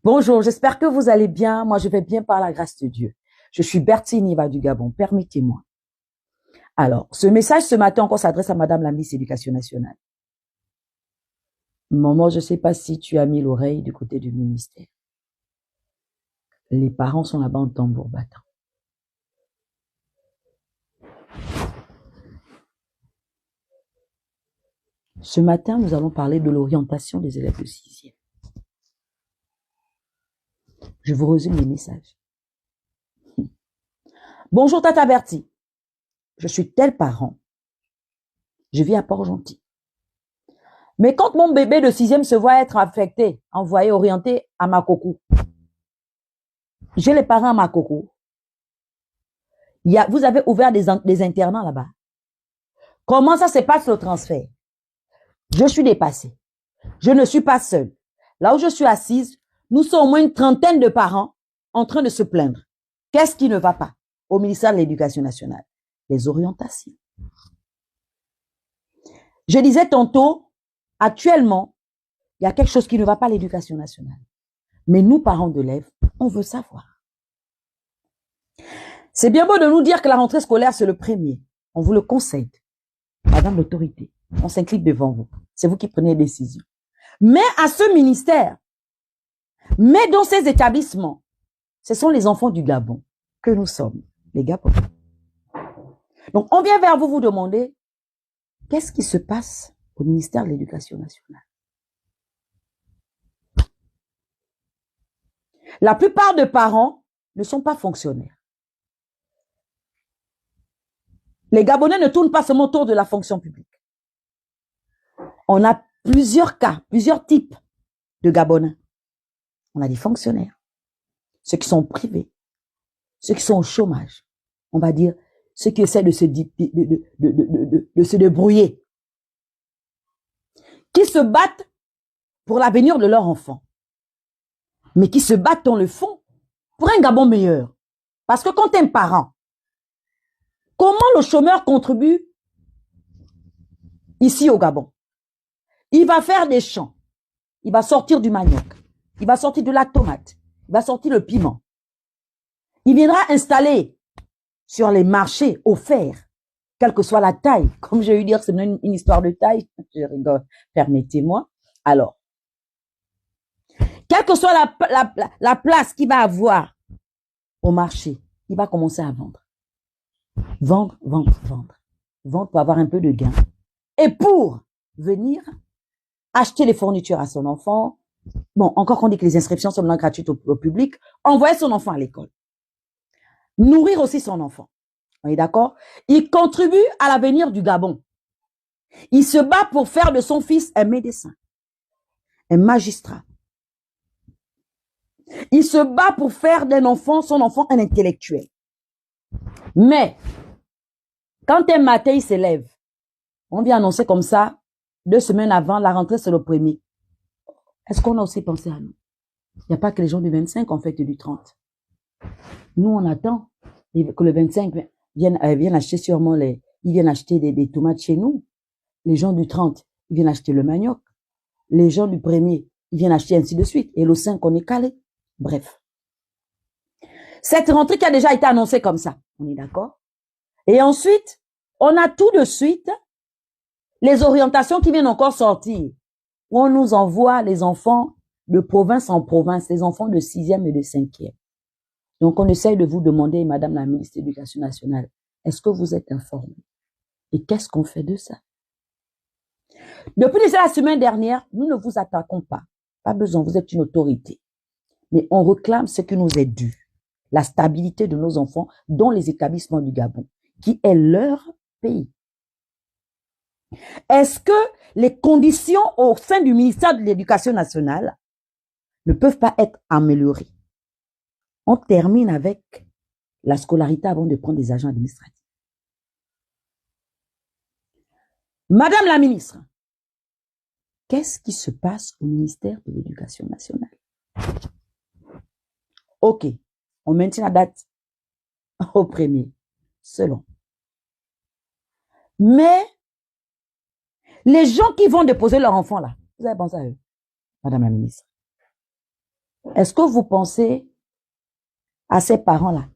Bonjour, j'espère que vous allez bien. Moi, je vais bien par la grâce de Dieu. Je suis Bertine Niva du Gabon. Permettez-moi. Alors, ce message ce matin encore s'adresse à Madame la Miss Éducation nationale. Maman, je ne sais pas si tu as mis l'oreille du côté du ministère. Les parents sont là-bas en tambour battant. Ce matin, nous allons parler de l'orientation des élèves de 6e. Je vous résume les messages. Bonjour Tata Bertie. Je suis tel parent. Je vis à Port-Gentil. Mais quand mon bébé de 6e se voit être affecté, envoyé, orienté à Makoko, j'ai les parents à Makoko. Vous avez ouvert des internats là-bas. Comment ça se passe le transfert? Je suis dépassée. Je ne suis pas seule. Là où je suis assise, nous sommes au moins une trentaine de parents en train de se plaindre. Qu'est-ce qui ne va pas au ministère de l'Éducation nationale? Les orientations. Je disais tantôt, actuellement, il y a quelque chose qui ne va pas à l'Éducation nationale. Mais nous, parents d'élèves, on veut savoir. C'est bien beau de nous dire que la rentrée scolaire, c'est le premier. On vous le concède. Madame l'autorité, on s'incline devant vous. C'est vous qui prenez les décisions. Mais à ce ministère, mais dans ces établissements, ce sont les enfants du Gabon que nous sommes, les Gabonais. Donc, on vient vers vous vous demander, qu'est-ce qui se passe au ministère de l'Éducation nationale? La plupart des parents ne sont pas fonctionnaires. Les Gabonais ne tournent pas seulement autour de la fonction publique. On a plusieurs cas, plusieurs types de Gabonais. On a des fonctionnaires, ceux qui sont privés, ceux qui sont au chômage, on va dire ceux qui essaient de se débrouiller, qui se battent pour l'avenir de leur enfant, mais qui se battent dans le fond pour un Gabon meilleur. Parce que quand tu es un parent, comment le chômeur contribue ici au Gabon? Il va faire des champs, il va sortir du manioc, il va sortir de la tomate, il va sortir le piment. Il viendra installer sur les marchés offerts, quelle que soit la taille. Comme j'ai eu dire, c'est une histoire de taille. Je rigole, permettez-moi. Alors, quelle que soit la place qu'il va avoir au marché, il va commencer à vendre. Vendre, vendre, vendre. Vendre pour avoir un peu de gain. Et pour venir acheter les fournitures à son enfant. Bon, encore qu'on dit que les inscriptions sont maintenant gratuites au public. Envoyer son enfant à l'école. Nourrir aussi son enfant. On est d'accord? Il contribue à l'avenir du Gabon. Il se bat pour faire de son fils un médecin, un magistrat. Il se bat pour faire son enfant un intellectuel. Mais, quand un matin il s'élève, on vient annoncer comme ça, 2 semaines avant, la rentrée c'est le 1er. Est-ce qu'on a aussi pensé à nous? Il n'y a pas que les gens du 25 ont fait du 30. Nous, on attend que le 25 viennent acheter sûrement ils viennent acheter des tomates chez nous. Les gens du 30, ils viennent acheter le manioc. Les gens du 1er, ils viennent acheter ainsi de suite. Et le 5, on est calé. Bref. Cette rentrée qui a déjà été annoncée comme ça. On est d'accord? Et ensuite, on a tout de suite les orientations qui viennent encore sortir. Où on nous envoie les enfants de province en province, les enfants de 6e et de 5e. Donc, on essaye de vous demander, Madame la ministre de l'Éducation nationale, est-ce que vous êtes informée? Et qu'est-ce qu'on fait de ça? Depuis déjà la semaine dernière, nous ne vous attaquons pas. Pas besoin, vous êtes une autorité. Mais on réclame ce qui nous est dû. La stabilité de nos enfants dans les établissements du Gabon, qui est leur pays. Est-ce que les conditions au sein du ministère de l'Éducation nationale ne peuvent pas être améliorées? On termine avec la scolarité avant de prendre des agents administratifs. Madame la ministre, qu'est-ce qui se passe au ministère de l'Éducation nationale? Ok, on maintient la date au 1er, selon. Mais les gens qui vont déposer leur enfant là, vous avez pensé à eux, Madame la ministre? Est-ce que vous pensez à ces parents-là?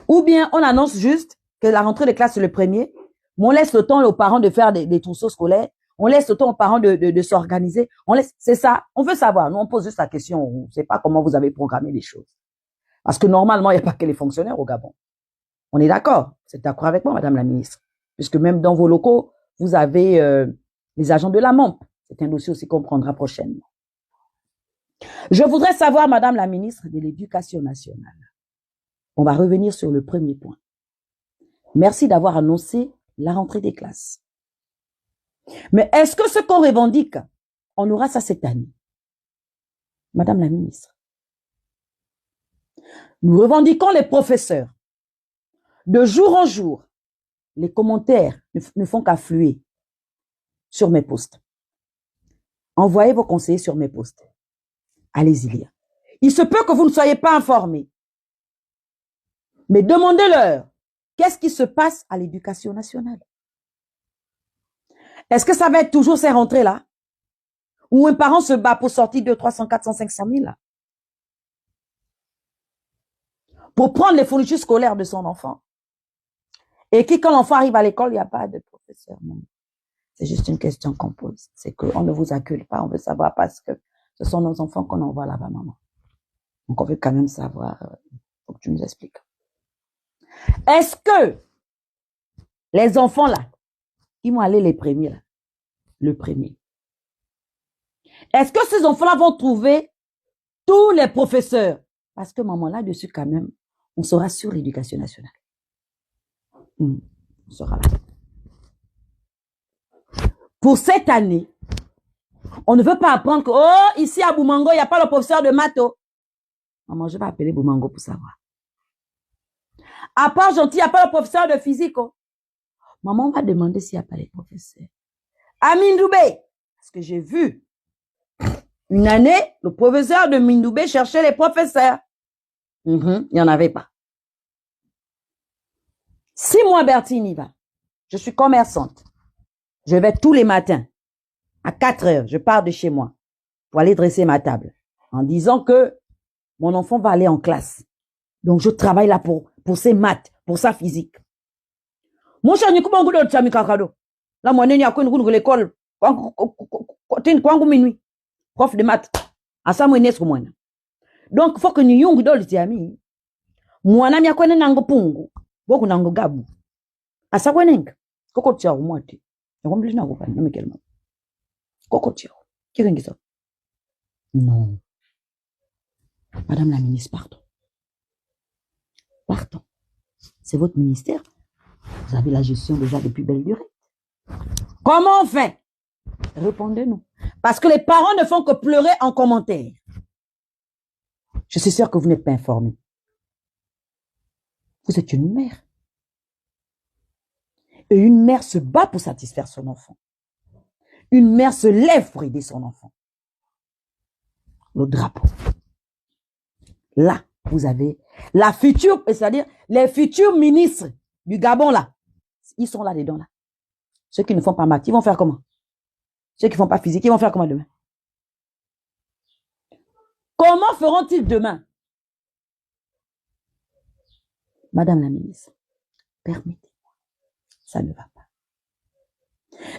Ou bien on annonce juste que la rentrée des classes c'est le 1er, mais on laisse le temps aux parents de faire des trousseaux scolaires, on laisse le temps aux parents de s'organiser, c'est ça, on veut savoir, nous on pose juste la question, on ne sait pas comment vous avez programmé les choses. Parce que normalement, il n'y a pas que les fonctionnaires au Gabon. On est d'accord, vous êtes d'accord avec moi, Madame la ministre, puisque même dans vos locaux, vous avez les agents de la MOMP. C'est un dossier aussi qu'on prendra prochainement. Je voudrais savoir, Madame la ministre de l'Éducation nationale, on va revenir sur le premier point. Merci d'avoir annoncé la rentrée des classes. Mais est-ce que ce qu'on revendique, on aura ça cette année? Madame la ministre, nous revendiquons les professeurs. De jour en jour, les commentaires ne font qu'affluer sur mes posts. Envoyez vos conseillers sur mes posts. Allez-y lire. Il se peut que vous ne soyez pas informés. Mais demandez-leur, qu'est-ce qui se passe à l'éducation nationale? Est-ce que ça va être toujours ces rentrées-là? Où un parent se bat pour sortir de 300, 400, 500 000 là? Pour prendre les fournitures scolaires de son enfant. Et quand l'enfant arrive à l'école, il n'y a pas de professeur. Non. C'est juste une question qu'on pose. C'est qu'on ne vous accule pas, on veut savoir parce que ce sont nos enfants qu'on envoie là-bas, maman. Donc on veut quand même savoir, faut que tu nous expliques. Est-ce que les enfants là, qui vont aller les premiers là, le premier, est-ce que ces enfants-là vont trouver tous les professeurs? Parce que maman, là-dessus quand même, on sera sur l'éducation nationale. On sera là. Pour cette année, on ne veut pas apprendre que, oh, ici à Boumango, il n'y a pas le professeur de maths. Maman, je vais appeler Boumango pour savoir. À part Gentil, il n'y a pas le professeur de physique. Oh. Maman, on va demander s'il n'y a pas les professeurs. À Mindoubé, parce que j'ai vu une année, le professeur de Mindoubé cherchait les professeurs. Il n'y en avait pas. Si moi, Bertine y va, je suis commerçante. Je vais tous les matins, à 4 heures, je pars de chez moi pour aller dresser ma table en disant que mon enfant va aller en classe. Donc, je travaille là pour ses maths, pour sa physique. Mon cher, là, moi, il y a l'école, minuit, prof de maths. À ça, moi, donc, il faut que nous ayons des amis. Moi, je suis un nango pungu, beaucoup nango gabu. À ça, moi, koko tia moi ti. Je suis un nango non mais koko tia. Qui est ça? Non. Madame la ministre, pardon. Pardon. C'est votre ministère. Vous avez la gestion déjà depuis belle durée. Comment on fait? Répondez-nous. Parce que les parents ne font que pleurer en commentaire. Je suis sûre que vous n'êtes pas informés. Vous êtes une mère. Et une mère se bat pour satisfaire son enfant. Une mère se lève pour aider son enfant. Le drapeau. Là, vous avez la future, c'est-à-dire les futurs ministres du Gabon, là. Ils sont là-dedans, là. Ceux qui ne font pas maths, ils vont faire comment? Ceux qui ne font pas physique, ils vont faire comment demain? Comment feront-ils demain? Madame la ministre, permettez-moi, ça ne va pas.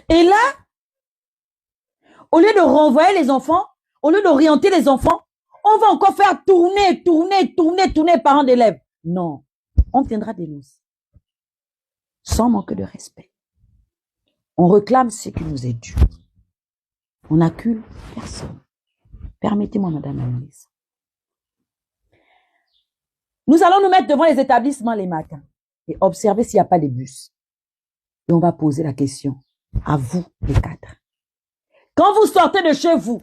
Et là, au lieu de renvoyer les enfants, au lieu d'orienter les enfants, on va encore faire tourner parents d'élèves. Non, on viendra dénoncer. Sans manque de respect. On réclame ce qui nous est dû. On n'accule personne. Permettez-moi, Madame la ministre. Nous allons nous mettre devant les établissements les matins et observer s'il n'y a pas de bus. Et on va poser la question à vous, les cadres. Quand vous sortez de chez vous,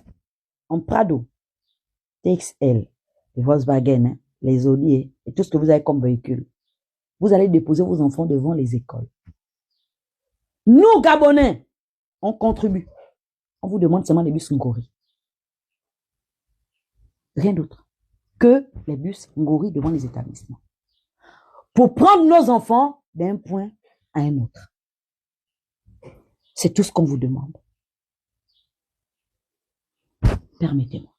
en Prado, TXL, les Volkswagen, hein, les Audi et tout ce que vous avez comme véhicule, vous allez déposer vos enfants devant les écoles. Nous, Gabonais, on contribue. On vous demande seulement les bus Ngori. Rien d'autre que les bus Ngori devant les établissements. Pour prendre nos enfants d'un point à un autre. C'est tout ce qu'on vous demande. Permettez-moi.